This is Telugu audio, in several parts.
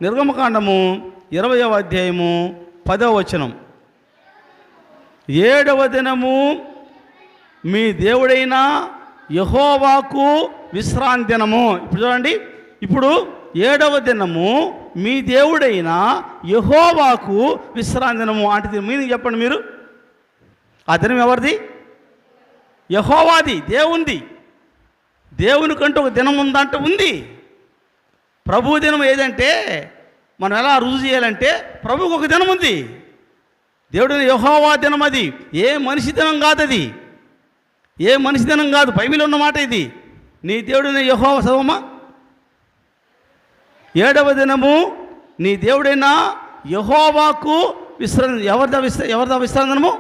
నిర్గమకాండము 20వ అధ్యాయము 10వ వచనం. 7వ దినము మీ దేవుడైన యెహోవాకు విశ్రాంతి దినము. ఇప్పుడు చూడండి, ఇప్పుడు 7వ దినము మీ దేవుడైన యెహోవాకు విశ్రాంతి దినము అంటే మీనింగ్ చెప్పండి మీరు. ఆ దినం ఎవరిది? యెహోవాది, దేవునిది. దేవునికంటూ ఒక దినం ఉందంటే ఉంది. ప్రభు దినం ఏదంటే మనం ఎలా రుజువు చేయాలంటే ప్రభువుకు ఒక దినం ఉంది. దేవుడిని యెహోవా దినం, అది ఏ మనిషి దినం కాదు, అది ఏ మనిషి దినం కాదు, బైబిల్లో ఉన్న మాట ఇది. నీ దేవుడిని యెహోవా చదవమా. 7వ దినము నీ దేవుడైన యెహోవాకు విశ్రాంతి. ఎవరిదా విశ్రాంతి దినము?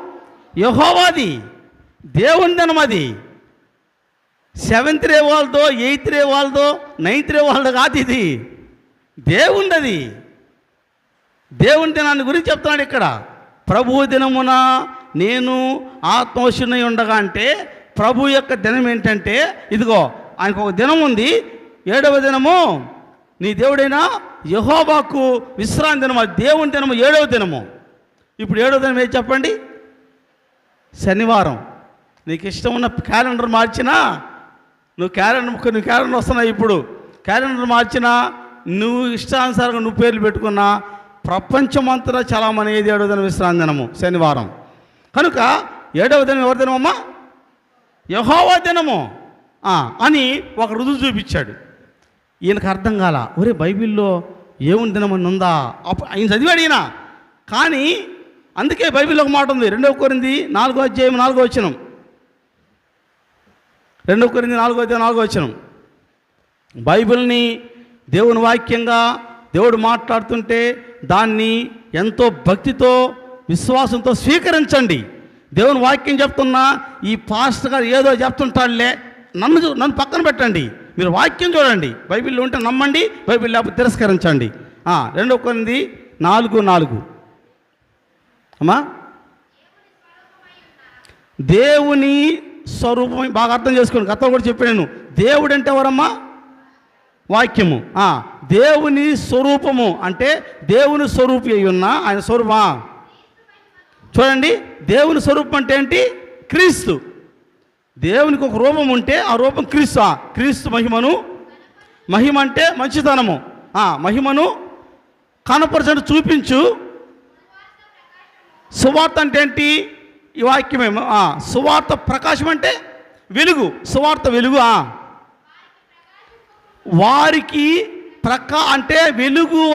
యెహోవాది, దేవుని దినం. అది 7th డే వాళ్ళదో, 8th డే వాళ్ళదో, 9th డే వాళ్ళదో కాదు, ఇది దేవుంది. అది దేవుని దినాన్ని గురించి చెప్తున్నాడు ఇక్కడ. ప్రభు దినమున నేను ఆత్మవశునై ఉండగా అంటే ప్రభు యొక్క దినం ఏంటంటే ఇదిగో ఆయనకు ఒక దినం ఉంది. 7వ దినము నీ దేవుడైన యెహోవాకు విశ్రాంతి దినం, అది దేవుని దినము. 7వ దినము. ఇప్పుడు 7వ దినం ఏది చెప్పండి? శనివారం. నీకు ఇష్టం ఉన్న క్యాలెండర్ మార్చినా నువ్వు క్యాలెండర్ వస్తున్నాయి. ఇప్పుడు క్యాలెండర్ మార్చినా నువ్వు ఇష్టానుసారంగా నువ్వు పేర్లు పెట్టుకున్నా ప్రపంచమంతటా చాలామంది ఏది 7వ దినం విశ్రాంతి దినము, శనివారం. కనుక 7వ దినం ఎవరి దినమమ్మా? యెహోవా దినము అని ఒక రుజువు చూపించాడు. ఈయనకు అర్థం కాల. ఒరే బైబిల్లో ఏముంది దినమని ఉందా? ఆయన చదివాడు ఈయన. కానీ అందుకే బైబిల్లో ఒక మాట ఉంది. 2 కొరింథీ 4వ అధ్యాయం 4వ వచనం. 2 కొరింథీ 4వ అధ్యాయం 4వ వచనం. బైబిల్ని దేవుని వాక్యంగా దేవుడు మాట్లాడుతుంటే దాన్ని ఎంతో భక్తితో విశ్వాసంతో స్వీకరించండి. దేవుని వాక్యం చెప్తున్నా ఈ పాస్టర్ గారు ఏదో చెప్తుంటాడులే, నన్ను పక్కన పెట్టండి. మీరు వాక్యం చూడండి. బైబిల్లో ఉంటే నమ్మండి, బైబిల్ లేకపోతే తిరస్కరించండి. 2 కొరింథీ 4:4 అమ్మా. దేవుని స్వరూపం బాగా అర్థం చేసుకోండి. గతంలో కూడా చెప్పాను నేను. దేవుడు అంటే ఎవరమ్మా? వాక్యము. దేవుని స్వరూపము అంటే దేవుని స్వరూపి అయి ఉన్న ఆయన స్వరూపమా. చూడండి, దేవుని స్వరూపం అంటే ఏంటి? క్రీస్తు. దేవునికి ఒక రూపం ఉంటే ఆ రూపం క్రీస్తు. క్రీస్తు మహిమ అంటే మంచితనము. మహిమను కనపరచని చూపించు. సువార్త అంటే ఏంటి? ఈ వాక్యమే. సువార్త ప్రకాశం అంటే వెలుగు. సువార్త వెలుగు. వారికి అంటే వెలుగు